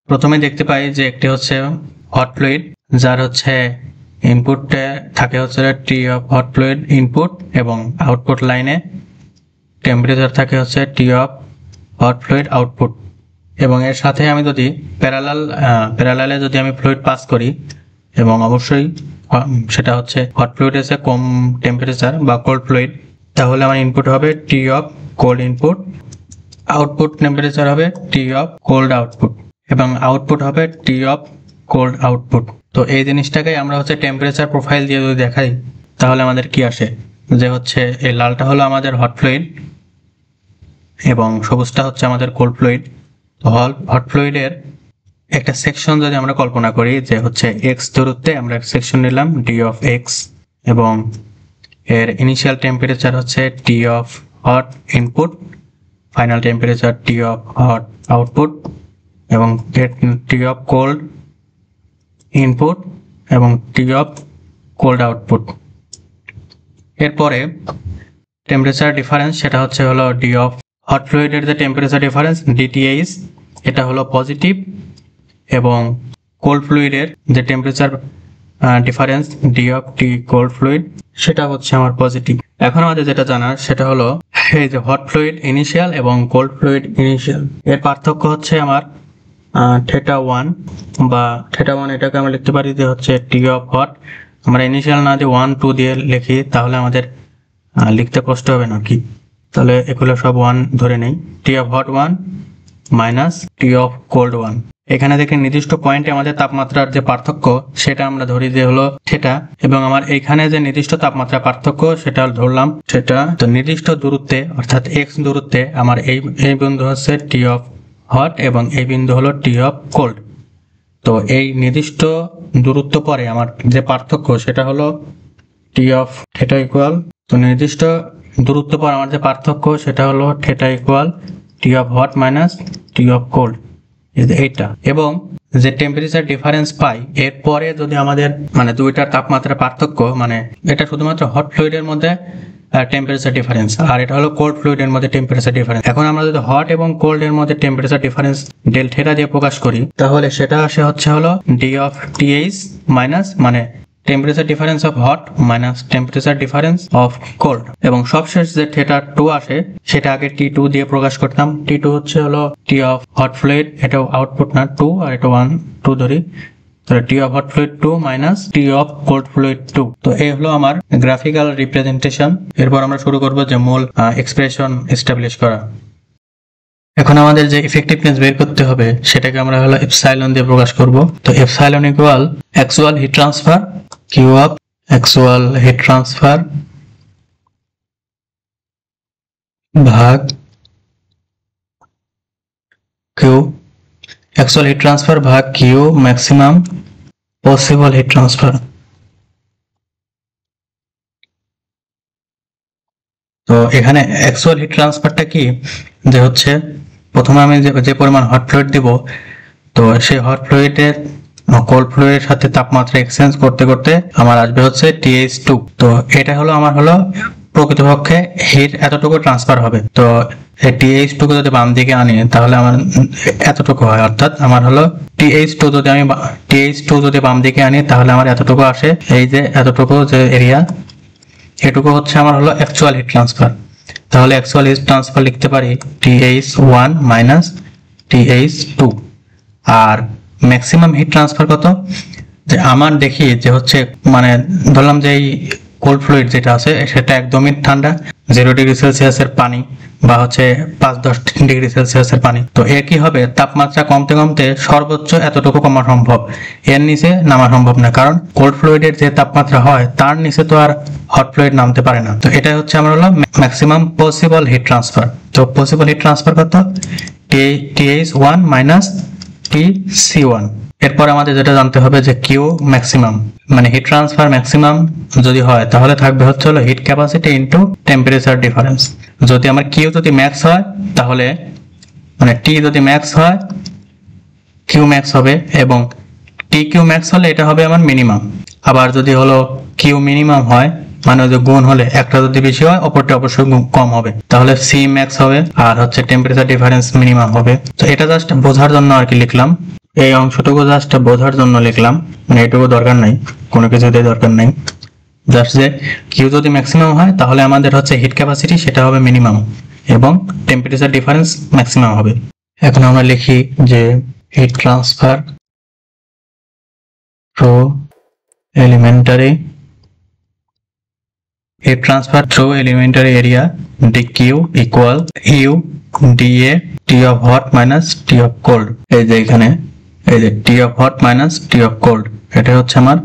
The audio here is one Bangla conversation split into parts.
প্রথমে দেখতে পাই যে একটি হচ্ছে হট ফ্লুইড, যার হচ্ছে ইনপুটে থাকে হচ্ছে T of hot fluid input এবং আউটপুট লাইনে টেম্পারেচার থাকে হচ্ছে T of hot fluid output. এবং এর সাথে আমি যদি প্যারালালে যদি আমি ফ্লুইড পাস করি, এবং অবশ্যই সেটা হচ্ছে হট ফ্লুইড এসে কম টেম্পারেচার বা কোল্ড ফ্লুইড, তাহলে আমার ইনপুট হবে T of cold input, output temperature হবে টি অফ কোল্ড আউটপুট, এবং আউটপুট হবে টি অফ কোল্ড আউটপুট। তো এই জিনিসটাকে আমরা হচ্ছে টেম্পারেচার প্রোফাইল দিয়ে যদি দেখাই, তাহলে আমাদের কি আসে যে হচ্ছে এই লালটা হলো আমাদের হট ফ্লুইড এবং সবুজটা হচ্ছে আমাদের কোল্ড ফ্লুইড। তো হট ফ্লুইডের একটা সেকশন যদি আমরা কল্পনা করি যে হচ্ছে এক্স দূরত্বে আমরা একটা সেকশন নিলাম ডি অফ এক্স, এবং এর ইনিশিয়াল টেম্পারেচার হচ্ছে T of hot input, final temperature T of hot output, এবং টি অফ কোল্ড ইনপুট এবং টি অফ কোল্ড আউটপুট। এরপরে টেম্পারেচার ডিফারেন্স সেটা হলো ডি অফ হট ফ্লুইডের যে টেম্পারেচার ডিফারেন্স ডিটিএইচ, এটা হলো পজিটিভ, এবং কোল্ড ফ্লুইডের যে temperature difference D of T cold fluid, সেটা হচ্ছে আমার পজিটিভ। এখন আমাদের যেটা জানার সেটা হলো এই যে হট ফ্লুইড ইনিশিয়াল এবং কোল্ড ফ্লুইড ইনিশিয়াল, এর পার্থক্য হচ্ছে আমার থিটা 1 বা থিটা 1, এটাকে আমরা লিখতে পারি যে হচ্ছে টি অফ হট। আমরা ইনিশিয়াল না দিয়ে 1 2 দিয়ে লিখি তাহলে আমাদের লিখতে কষ্ট হবে না কি, তাহলে এগুলো সব 1 ধরে নেই। T of hot 1 minus T of cold 1। এখানে দেখে নির্দিষ্ট পয়েন্টে আমাদের তাপমাত্রার যে পার্থক্য সেটা আমরা ধরি যে হলো থিটা, এবং আমার এইখানে যে নির্দিষ্ট তাপমাত্রা পার্থক্য সেটা ধরলাম সেটা। তো নির্দিষ্ট দূরত্বে অর্থাৎ এক্স দূরত্বে আমার এই বিন্দু হচ্ছে টি অফ হট এবং এই বিন্দু হলো টি অফ কোল্ড। তো এই নির্দিষ্ট দূরত্ব পরে আমার যে পার্থক্য সেটা হলো টি অফ থিটা ইকুয়াল, তো নির্দিষ্ট দূরত্ব পর আমার যে পার্থক্য সেটা হলো theta equal T of hot minus T of cold, এইটা। এবং যে টেম্পারেচার ডিফারেন্স পাই এরপরে যদি আমাদের মানে দুইটার তাপমাত্রার পার্থক্য, মানে এটা শুধুমাত্র হট ফ্লুইডের মধ্যে টেম্পারেচার ডিফারেন্স, আর এটা হলো কোল্ড ফ্লুইডের মধ্যে টেম্পারেচার ডিফারেন্স। এখন আমরা যদি হট এবং কোল্ড এর মধ্যে টেম্পারেচার ডিফারেন্স ডেল থিটা দিয়ে প্রকাশ করি, তাহলে সেটা আসে হলো ডি অফ টিএইচ মাইনাস মানে temperature difference of hot minus temperature difference of cold. এবং সবশেষ যে থিটা 2 আসে সেটা আগে T2 দিয়ে প্রকাশ করতাম। T2 হলো টি অফ হট ফ্লুইড, এটাও আউটপুট না 2, আর এটা 1 2 ধরি, তাহলে T of hot fluid 2 minus T of cold fluid 2। তো এই হলো আমার গ্রাফিক্যাল রিপ্রেজেন্টেশন। এরপর আমরা শুরু করব যে মূল এক্সপ্রেশন এস্টাবলিশ করা। এখন আমাদের যে ইফেক্টিভনেস বের করতে হবে সেটাকে আমরা হলো এপসাইলন দিয়ে প্রকাশ করব। তো epsilon equal actual heat transfer Q of actual heat transfer ভাগ কিউ, অ্যাকচুয়াল হিট ট্রান্সফার ভাগ Q maximum possible heat transfer. তো এখানে অ্যাকচুয়াল হিট ট্রান্সফারটা কি, যে হচ্ছে প্রথমে আমি যে পরিমাণ হট ফ্লুইড দিব, তো সেই হট ফ্লুইডের কোল্ড ফ্লুইডের সাথে তাপমাত্রা এক্সচেঞ্জ করতে করতে আমার আসবে হচ্ছে TH2। তো এটা হলো আমার হলো প্রকৃতপক্ষে হিট এতটুকু ট্রান্সফার হবে। তো এই TH2 কে যদি বাম দিকে আনি তাহলে আমার এতটুকু হয়, অর্থাৎ আমার হলো TH2 যদি বাম দিকে আনি তাহলে আমার এতটুকু আসে, এই যে এতটুকু যে এরিয়া, এটুকু হচ্ছে আমার হলো অ্যাকচুয়াল হিট ট্রান্সফার। তাহলে অ্যাকচুয়াল হিট ট্রান্সফার লিখতে পারি TH1 মাইনাস TH2। আর ম্যাক্সিমাম হিট ট্রান্সফার কত, যে আমার দেখি যে হচ্ছে মানে ধরলাম যে এই কোল্ড ফ্লুইড যেটা আছে সেটা একদমই ঠান্ডা, 0 ডিগ্রি সেলসিয়াসের পানি বা হচ্ছে 5-10 ডিগ্রি সেলসিয়াসের পানি। তো এর কি হবে, তাপমাত্রা কমতে কমতে সর্বোচ্চ এতটুকু কমা সম্ভব, এর নিচে নামা সম্ভব না, কারণ কোল্ড ফ্লুইডের যে তাপমাত্রা হয় তার নিচে তো আর হট ফ্লুইড নামতে পারে না। তো এটা হচ্ছে আমার হলো ম্যাক্সিমাম পসিবল হিট ট্রান্সফার। তো পসিবল হিট ট্রান্সফার কত, TH1 মাইনাস TC1। এরপর আমাদের যেটা জানতে হবে যে কিউ ম্যাক্সিমাম, মানে হিট ট্রান্সফার ম্যাক্সিমাম যদি হয় তাহলে থাকবে হচ্ছে হলো hit capacity into temperature difference. যদি আমার কিউ যদি ম্যাক্স হয় তাহলে মানে টি যদি ম্যাক্স হয় কিউ ম্যাক্স হবে, এবং টি কিউ ম্যাক্স হলে এটা হবে আমার মিনিমাম। আবার যদি হলো কিউ মিনিমাম হয় মানে যে গুণ হলে একটা যদি বেশি হয় অপরটা অবশ্যই কম হবে, তাহলে সি ম্যাক্স হবে আর হচ্ছে টেম্পারেচার ডিফারেন্স মিনিমাম হবে। তো এটা জাস্ট বোঝার জন্য আর কি লিখলাম। এই অংশটুকু জাস্ট বোঝার জন্য লিখলাম, মানে এটুকু দরকার নাই, কোনো কিছুতে দরকার নাই, জাস্ট যে কিউ যদি ম্যাক্সিমাম হয় তাহলে আমাদের হচ্ছে হিট ক্যাপাসিটি সেটা হবে মিনিমাম এবং টেম্পারেচার ডিফারেন্স ম্যাক্সিমাম হবে। এখন আমরা লিখি যে heat transfer through elementary heat transfer through elementary area dq equal u dA T of hot minus T of cold। এই যে এখানে এই যে T of hot minus T of cold, এটা হচ্ছে আমার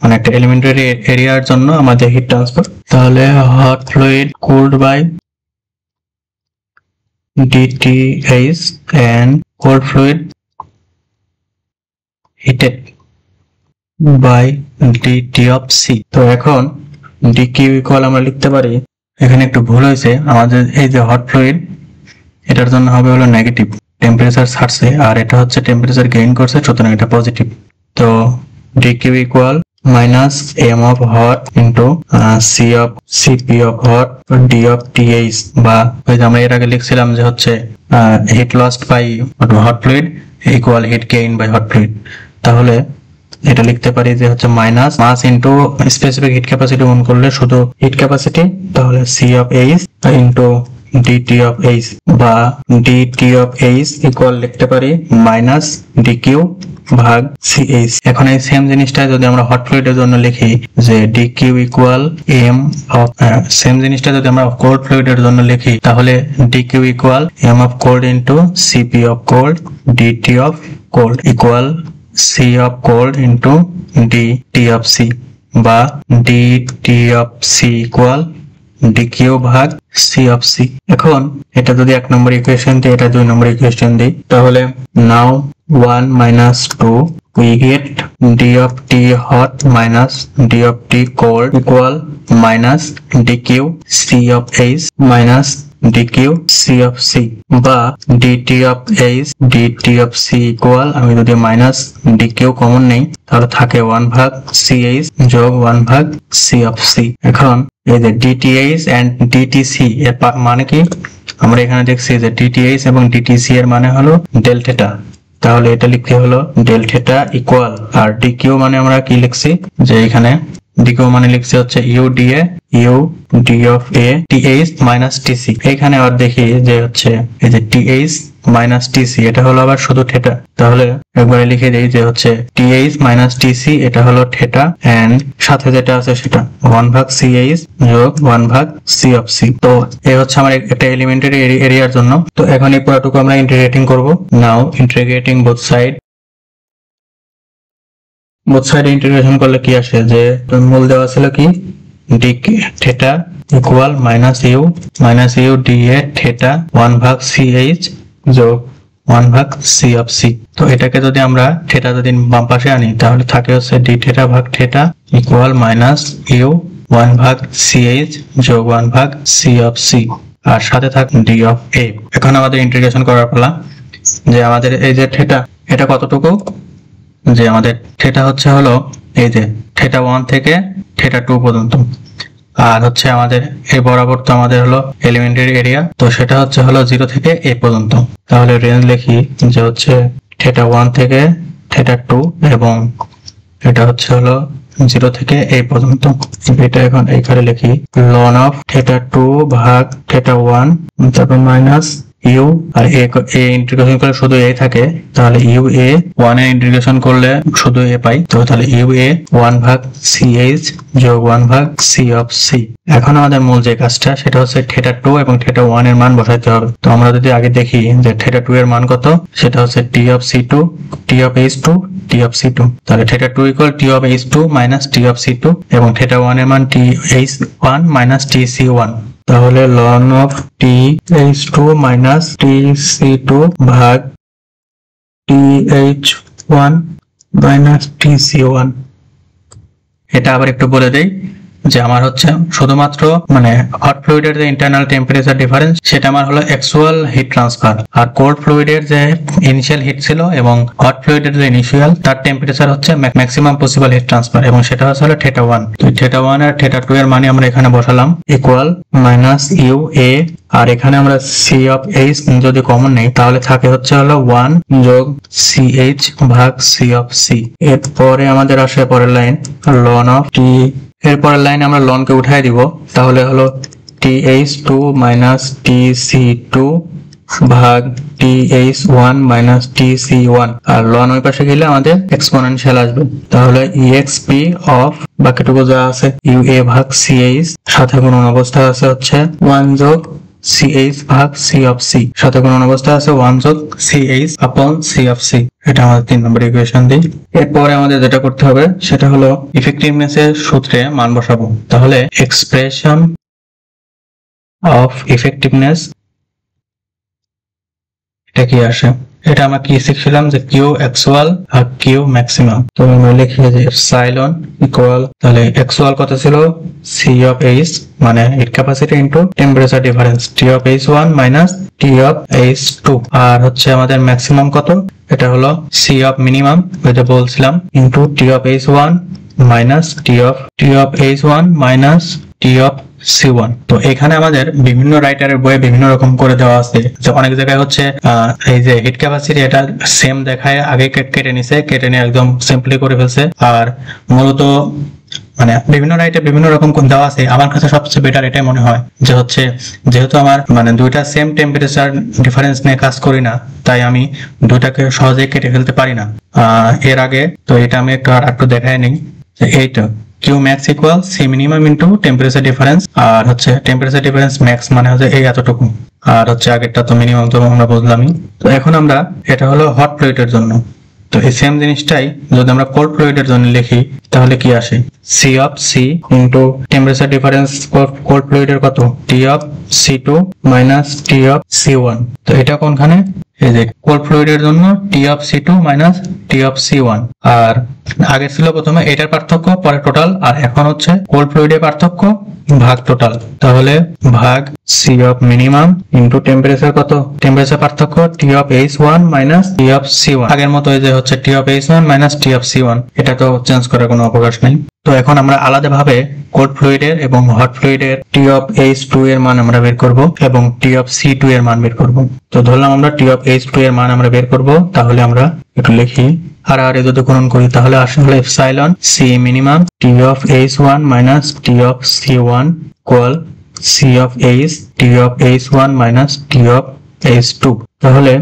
মানে একটা এলিমেন্টারি এরিয়ার জন্য আমাদের হিট ট্রান্সফার। তাহলে hot fluid cooled by dTH and cold fluid heated by dt of c। তো এখন dq ইকুয়াল আমরা লিখতে পারি, এখানে একটু ভুল হয়েছে, আমাদের এই যে হট ফ্লুইড এটার জন্য হবে হলো নেগেটিভ, টেম্পারেচার ছাড়ছে আর এটা হচ্ছে টেম্পারেচার গেইন করছে, সুতরাং এটা পজিটিভ। তো dq equal minus m of hot into c of cp of hot d of th, বা ওই যে আমরা এর আগে লিখছিলাম যে হচ্ছে heat lost by hot fluid equal heat gain by hot fluid. তাহলে এটা লিখতে পারি যে হচ্ছে minus mass into specific heat capacity গুণ করলে শুধু হিট ক্যাপাসিটি, তাহলে c of h into dt of h, বা dt অফ h ইকুয়াল লিখতে পারি মাইনাস dq ভাগ ch। এখন এই সেম জিনিসটা যদি আমরা হট ফ্লুইডের জন্য লিখি যে dq equal m of, same জিনিসটা যদি আমরা কোল্ড ফ্লুইডের জন্য লিখি তাহলে dq equal m of cold into cp of cold dt of cold equal c of cold into dt of c, বা dt of c equal dq ভাগ c of c। এখন এটা যদি 1 নম্বর ইকুয়েশন দিই, এটা 2 নম্বর ইকুয়েশন দিই, তাহলে now 1 minus 2 we get d of t hot minus d of t cold equal minus dq c of h minus dq c of c, বা dt of h dt of c equal, আমি যদি মাইনাস dq কমন নেই তাহলে থাকে 1 ভাগ ch যোগ 1 ভাগ c of c। এখন এই যে dth and dtc এর মানে কি, আমরা এখানে দেখছি যে dth এবং dtc এর মানে হলো ডেল থিটা, তাহলে এটা লিখতে হলো ডেল থিটা ইকুয়াল, আর dq মানে আমরা কি লিখছি যে এখানে dq মানে লিখছি হচ্ছে u dA u d of a th minus tc। এখানে আবার দেখি যে হচ্ছে এই যে th minus tc এটা হলো আবার শুধু থিটা, তাহলে একবারে লিখে দেই যে হচ্ছে th minus tc এটা হলো থিটা এন্ড সাথে যেটা আছে সেটা 1 ভাগ ch যোগ 1 ভাগ c of c। তো এই হচ্ছে আমার একটা এলিমেন্টারি এরিয়ার জন্য। তো এখন এই পুরোটুকু আমরা ইন্টিগ্রেটিং করব। Now integrating both side, both side integration করলে কি আসে যে মূল দেওয়া ছিল কি dk theta equal minus U dA theta 1 ভাগ ch যোগ 1 ভাগ c অফ c। তো এটাকে যদি আমরা থিটা যদি বাম পাশে আনি তাহলে থাকে হচ্ছে d থিটা ভাগ থিটা ইকুয়াল মাইনাস ইউ 1 ভাগ ch যোগ 1 ভাগ c অফ c, আর সাথে থাকে d অফ a। এখন আমাদের ইন্টিগ্রেশন করার পালা, যে আমাদের এই যে থিটা এটা কতটুকু, যে আমাদের থিটা হচ্ছে হলো এই যে থিটা 1 থেকে থিটা 2 পর্যন্ত, আর হচ্ছে আমাদের এই বরাবর তো আমাদের হলো এলিমেন্টারি এরিয়া, তো সেটা হচ্ছে হলো 0 থেকে a পর্যন্ত। তাহলে রেঞ্জ লিখি যে হচ্ছে থিটা 1 থেকে থিটা 2 এবং এটা হচ্ছে হলো 0 থেকে a পর্যন্ত। এটা এখন এইখানে লিখি ln অফ থিটা 2 ভাগ থিটা 1 তারপর মাইনাস ইউ, আর এ ইন্টিগ্রেশন করলে শুধু এ থাকে, তাহলে ইউ এ 1 এর ইন্টিগ্রেশন করলে শুধু এ পাই, তো তাহলে ইউ এ 1 ভাগ ch যোগ 1 ভাগ c অফ c। এখন আমাদের মূল যে কাজটা সেটা হচ্ছে থিটা 2 এবং থিটা 1 এর মান বসাইতে হবে। তো আমরা যদি আগে দেখি যে থিটা 2 এর মান কত, সেটা হচ্ছে t of c2 t of h2 t of c2, তাহলে theta 2 equal t of h2 minus t of c2 এবং থিটা 1 এর মান t h1 minus t c1। তাহলে ln of th2 minus tc2 ভাগ th1 মাইনাস tc1। এটা আবার একটু বলে দেই যে আমার হচ্ছে শুধুমাত্র মানে হট ফ্লুইডের যে ইন্টারনাল টেম্পারেচার ডিফারেন্স সেটা আমার হলো অ্যাকচুয়াল হিট ট্রান্সফার, আর কোল্ড ফ্লুইডের যে ইনিশিয়াল হিট ছিল এবং হট ফ্লুইডের যে ইনিশিয়াল তার টেম্পারেচার হচ্ছে ম্যাক্সিমাম পসিবল হিট ট্রান্সফার, এবং সেটা হচ্ছে হলো θ1। তো θ1 আর θ2 এর মানে আমরা এখানে বসালাম ইকুয়াল মাইনাস ইউ এ, আর এখানে আমরা সি অফ এইচ যদি কমন নেই তাহলে থাকে হচ্ছে হলো 1 যোগ সি এইচ ভাগ সি অফ সি। এরপরে আমাদের আসে পরের লাইন লন অফ টি, এরপরের লাইনে আমরা লনকে উঠাই দিব, তাহলে হলো TH2 মাইনাস TC2 ভাগ TH1 মাইনাস TC1, আর লন ওই পাশে গেলে আমাদের এক্সপোনেনশিয়াল আসবে, তাহলে EXP অফ বাকিটুকু যা আছে UA ভাগ CH, সাথে গুণন অবস্থা আছে হচ্ছে 1 যোগ CH ভাগ C অফ C, সাথে গুণন অবস্থা আছে 1 যোগ CH আপন C অফ C। এটা আমাদের 3 নম্বর ইকুয়েশন দিই। এরপরে আমাদের যেটা করতে হবে সেটা হলো ইফেক্টিভনেস এর সূত্রে মান বসাবো, তাহলে এক্সপ্রেশন অফ ইফেক্টিভনেস এটা কি আসে, এটা আমরা কি শিখছিলাম যে কিউ অ্যাকচুয়াল আর কিউ ম্যাক্সিমাম। তো আমরা লিখি যে এপসাইলন ইকুয়াল, তাহলে অ্যাকচুয়াল কত ছিল সি অফ এইচ মানে hit capacity into temperature difference T of H 1 minus T of H 2, আর হচ্ছে আমাদের ম্যাক্সিমাম কত এটা হলো সি অফ মিনিমাম যেটা বলছিলাম into T of H 1 minus T of H 1 minus T of C1। তো এখানে আমাদের বিভিন্ন রাইটারের বইয়ে বিভিন্ন রকম করে দেওয়া আছে, যে অনেক জায়গায় হচ্ছে এই যে হিট ক্যাপাসিটি এটা সেম দেখায়, আগে কেটে নিয়ে একদম সিম্পলি করে ফেলছে, আর মূলত মানে বিভিন্ন রাইটে বিভিন্ন রকম দেওয়া আছে। আমার কাছে সবচেয়ে বেটার এটাই মনে হয় যে হচ্ছে যেহেতু আমার মানে দুইটা সেম টেম্পারেচার ডিফারেন্স নিয়ে কাজ করি না, তাই আমি দুইটাকে সহজে কেটে ফেলতে পারি না। এর আগে তো এটা আমি একটু দেখাই নিই যে এইটা Q max equal C minimum into temperature difference, আর হচ্ছে টেম্পারেচার ডিফারেন্স ম্যাক্স মানে হচ্ছে এই এতটুকু, আর হচ্ছে আগেরটা তো মিনিমাম তো আমরা বুঝলামই। তো এখন আমরা এটা হলো হট ফ্লুইডের জন্য, তো এই সেম জিনিসটাই যদি আমরা কোল্ড ফ্লুইডের জন্য লিখি তাহলে কি আসে C of C into temperature difference cold ফ্লুইডের কত T of C2 minus T of C1। তো এটা কোনখানে এই যে কোল্ড ফ্লুইডের জন্য T of C2 minus T of C1, আর আগে ছিল প্রথমে এটার পার্থক্য পরে টোটাল, আর এখন হচ্ছে কোল্ড ফ্লুইডের পার্থক্য ভাগ টোটাল, তাহলে ভাগ C of minimum into temperature কত টেম্পারেচার পার্থক্য T of H 1 minus T of C1, আগের মতো এই যে হচ্ছে T of H 1 minus T of C1, এটা তো চেঞ্জ করার কোনো অবকাশ নেই। তো এখন আমরা আলাদাভাবে কোল্ড ফ্লুইডের এবং হট ফ্লুইডের টি অফ এইচ2 এর মান আমরা বের করব এবং টি অফ C2 এর মান বের করব। তো ধরলাম আমরা টি অফ এইচ2 এর মান আমরা বের করব, তাহলে আমরা একটু লিখি আর যদি গুণন করি তাহলে আসলে epsilon C minimum T of H one minus T of C1 equal C of H T of H one minus T of H two, তাহলে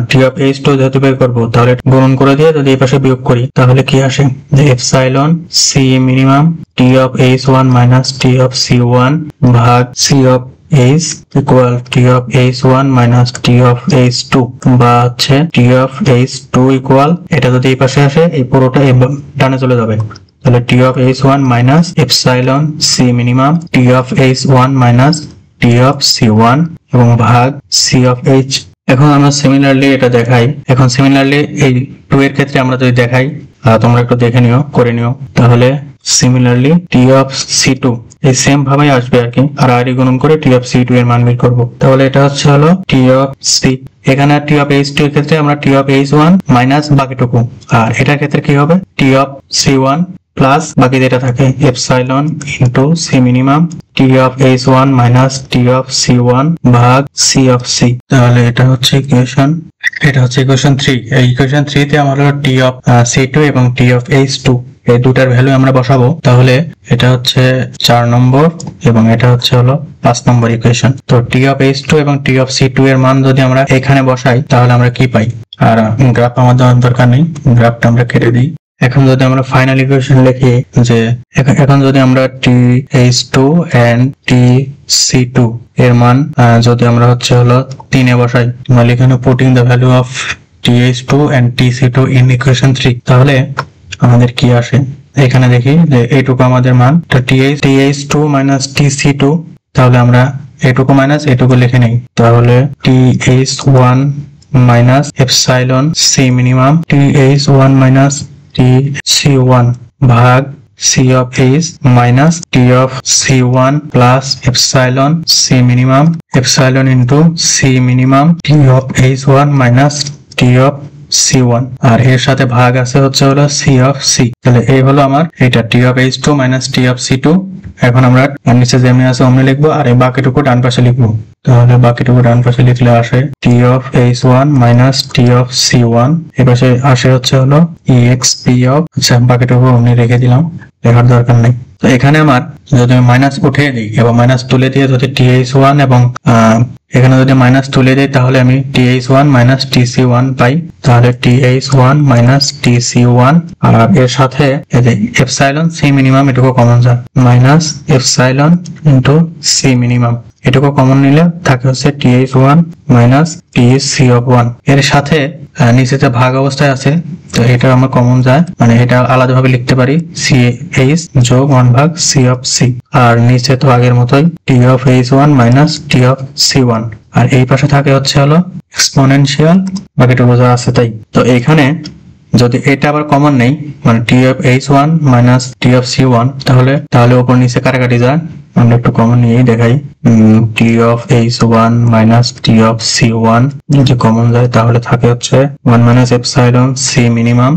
টি অফ এইচ2 যেহেতু বের করবো তাহলে গুণন করে দিয়ে যদি এই পাশে বিয়োগ করি তাহলে কি আসে যে epsilon C minimum T of H one minus T of C1 ভাগ C of H equal T of H one minus T of H two, বা হচ্ছে টি অফ এইচ2 ইকুয়াল এটা যদি এই পাশে আসে এই পুরোটা ডানে চলে যাবে, তাহলে T of H one minus epsilon C minimum T of H one minus T of C1 এবং ভাগ সি অফ এইচ। এখন আমরা সিমিলারলি এটা দেখাই, এখন সিমিলারলি এই 2 এর ক্ষেত্রে আমরা যদি দেখাই তোমরা একটু দেখে নিও করে নিও, তাহলে সিমিলারলি টি অফ C2 এই সেম ভাবে আসবে আর কি, আর আর গুণন করে টি অফ C2 এর মান বের করব, তাহলে এটা হচ্ছে হলো টি অফ C। এখানে টি অফ এইচ2 এর ক্ষেত্রে আমরা টি অফ এইচ1 মাইনাস বাকিটুকু, আর এটার ক্ষেত্রে কি হবে টি অফ C1 প্লাস বাকি যেটা থাকে epsilon into C minimum T of H one minus T of C1 ভাগ সি অফ C। তাহলে এটা হচ্ছে ইকুয়েশন 3। এই ইকুয়েশন 3 তে আমরা টি অফ C2 এবং টি অফ এইচ2 এই দুটার ভ্যালু আমরা বসাবো, তাহলে এটা হচ্ছে 4 নম্বর এবং এটা হচ্ছে হলো 5 নম্বর ইকুয়েশন। তো টি অফ এইচ2 এবং টি অফ C2 এর মান যদি আমরা এখানে বসাই তাহলে আমরা কি পাই, আর গ্রাফ আমাদের দরকার নেই, গ্রাফটা আমরা কেটে দিই। এখন যদি আমরা ফাইনাল ইকুয়েশন লিখি যে এখন যদি আমরা TH2 এন্ড TC2 এর মান যদি আমরা হচ্ছে হলো 3 এ বসাই, মানে এখানে putting the value of TH2 and TC2 in equation 3, তাহলে আমাদের কি আসে এখানে দেখি যে এইটুকু আমাদের মান, তো TH2 মাইনাস TC2, তাহলে আমরা এইটুকু মাইনাস এইটুকু লিখে নেই, তাহলে TH1 minus epsilon C minimum TH1 minus TC1 ভাগ C of H minus T of C1 plus epsilon C minimum epsilon into C minimum T of H1 minus T of C1 আর এর সাথে ভাগ আছে হচ্ছে হলো সি অফ সি। তাহলে এই হলো আমার এটা T of H2 minus T of C2। এখন আমরা নিচে যেমনি আছে অমনি লিখবো আর এই বাকিটুকু ডান পাশে লিখবো। তাহলে বাকিটুকু ডান পাশে লিখলে আসে T of H1 minus T of C1, এই পাশে আসে হচ্ছে হলো exp অফ, আচ্ছা বাকিটুকু অমনি রেখে দিলাম, লেখার দরকার নেই। তো এখানে আমার যদি মাইনাস উঠিয়ে দিই এবং মাইনাস তুলে দিয়ে যদি TH1 এবং এখানে যদি মাইনাস তুলে দিই তাহলে আমি TH1 মাইনাস TC1 পাই। তাহলে TH1 মাইনাস TC1 আর এর সাথে এপসাইলন সি মিনিমাম এটুকু কমন যায় minus epsilon into C minimum এটুকু কমন নিলে থাকে হচ্ছে TH1 মাইনাস TC1 এর সাথে নিচেতে ভাগ অবস্থায় আছে, তো এটা আমার কমন যায়, মানে এটা আলাদাভাবে লিখতে পারি CH যোগ 1 ভাগ C অফ C আর নিচে তো আগের মতোই T of H1 minus T of C1 আর এই পাশে থাকে হচ্ছে হলো এক্সপোনেনশিয়াল, বাকিটুকু যা আছে তাই। তো এইখানে যদি এটা আবার কমন নেই মানে T of H1 minus T of C1 তাহলে উপর নিচে কাটাকাটি যায়, আমরা একটু কমন নিয়েই দেখাই। T of H1 minus T of C1 যদি কমন যায় তাহলে থাকে হচ্ছে 1 মাইনাস এপসাইলন C মিনিমাম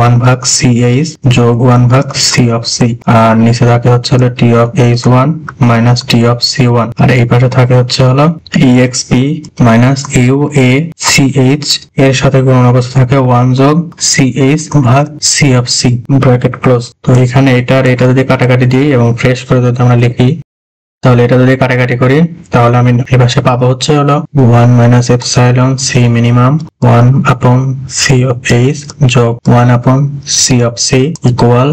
1 ভাগ CH যোগ 1 ভাগ C অফ C আর নিচে থাকে হচ্ছে হলো T of H1 minus T of C1 আর এই পাশে থাকে হচ্ছে হলো exp মাইনাস UA CH এর সাথে গুণন অবস্থা থাকে 1 যোগ CH ভাগ C of C bracket close. তো এখানে এটা আর এটা যদি কাটাকাটি দিই এবং ফ্রেশ করে যদি আমরা লিখি তাহলে এটা যদি কাটাকাটি করি তাহলে আমি এই পাশে পাবো হচ্ছে হলো 1 মাইনাস এপসাইলন C মিনিমাম 1 আপন C অফ H যোগ 1 আপন C of C equal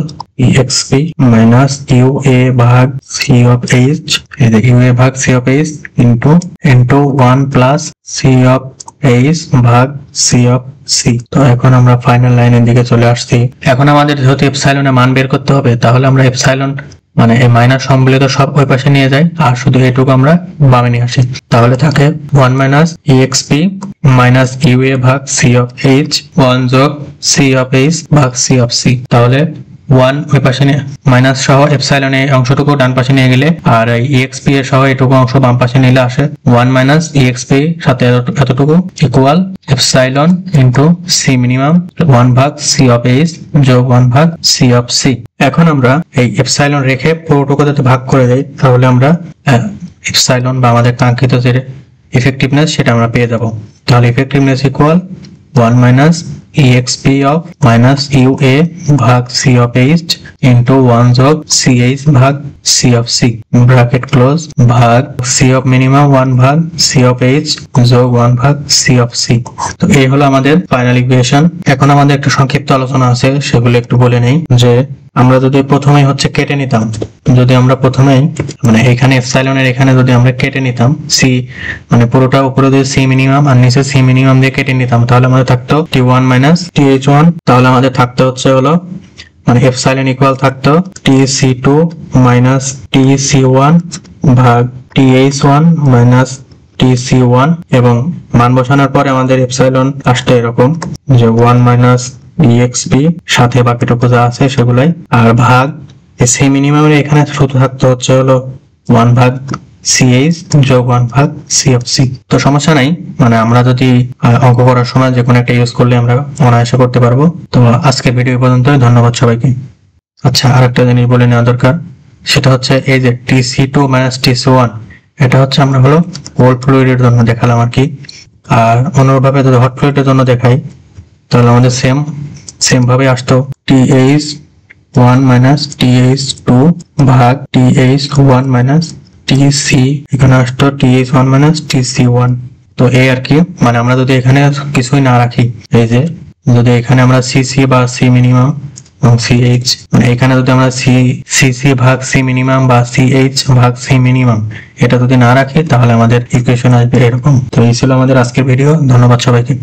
exp minus UA ভাগ C অফ H UA ভাগ C of H into 1 plus C of H ভাগ C অফ C। তো এখন আমরা ফাইনাল লাইনের দিকে চলে আসছি। এখন আমাদের যেহেতু এপসাইলনের মান বের করতে হবে তাহলে আমরা এপসাইলন মানে এই মাইনাস সম্বলিত সব ওই পাশে নিয়ে যাই আর শুধু এটুকু আমরা বামে নিয়ে আসি। তাহলে থাকে 1 মাইনাস exp মাইনাস UA ভাগ C অফ H 1 যোগ C অফ H ভাগ C অফ C। তাহলে 1 ওই পাশে নিয়ে মাইনাস সহ এপসাইলন এই অংশটুকু ডান পাশে নিয়ে গেলে আর এই exp এর সহ এটুকু অংশ বাম পাশে নিলে আসে 1 মাইনাস exp সাথে এতটুকু equal epsilon into C minimum 1 ভাগ C অফ H যোগ 1 ভাগ C অফ C। এখন আমরা এই এপসাইলন রেখে পুরোটুকু যদি ভাগ করে দেই তাহলে আমরা এপসাইলন বা আমাদের কাঙ্ক্ষিত যে ইফেক্টিভনেস সেটা আমরা পেয়ে যাব। তাহলে effectiveness equal 1 minus exp of minus UA ভাগ C অফ H ইন্টু 1 যোগ CH ভাগ C of C bracket close ভাগ C অফ মিনিমাম 1 ভাগ C অফ H যোগ 1 ভাগ C অফ C। তো এই হলো আমাদের ফাইনাল ইকুয়েশন। এখন আমাদের একটু সংক্ষিপ্ত আলোচনা আছে, সেগুলো একটু বলে নেই। যে আমরা যদি প্রথমেই হচ্ছে কেটে নিতাম, যদি আমরা প্রথমেই মানে এখানে এপসাইলনের এখানে যদি আমরা কেটে নিতাম C মানে পুরোটা উপরে যদি C মিনিমাম আর নিচে C মিনিমাম দিয়ে কেটে নিতাম তাহলে আমাদের থাকতো T1 মাইনাস TH1, তাহলে আমাদের থাকতে হচ্ছে হলো মানে এপসাইলন ইকুয়াল থাকতো TC2 মাইনাস TC1 ভাগ TH1 মাইনাস TC1 এবং মান বসানোর পরে আমাদের এপসাইলন আসছে এরকম যে 1 মাইনাস exp সাথে বাকিটুকু যা আছে সেগুলাই আর ভাগ C মিনিমামের এখানে শুধু থাকতে হচ্ছে হলো 1 ভাগ CH যোগ 1 ভাগ C অফ C। তো সমস্যা নাই, মানে আমরা যদি অঙ্ক করার সময় যে কোনো একটা ইউজ করলে আমরা অনায়াসে করতে পারবো। তো আজকের ভিডিও পর্যন্ত, ধন্যবাদ সবাইকে। আচ্ছা, আরেকটা জিনিস বলে নেওয়া দরকার, সেটা হচ্ছে এই যে TC2 মাইনাস TC1 এটা হচ্ছে আমরা হলো কোল্ড ফ্লুইডের জন্য দেখালাম আর কি। আর অনুরূপভাবে যদি হট ফ্লুইডের জন্য দেখাই তাহলে আমাদের সেম ভাবে আসতো TH1 মাইনাস TH2 ভাগ TH1 মাইনাস TC, এখানে আসতো TH1 মাইনাস TC1। তো এই আর কি, মানে আমরা যদি এখানে কিছুই না রাখি, এই যে যদি এখানে আমরা CC বা C মিনিমাম এবং CH মানে এখানে যদি আমরা CC ভাগ C মিনিমাম বা CH ভাগ C মিনিমাম এটা যদি না রাখি তাহলে আমাদের ইকুয়েশন আসবে এরকম। তো এই ছিল আমাদের আজকের ভিডিও, ধন্যবাদ সবাইকে।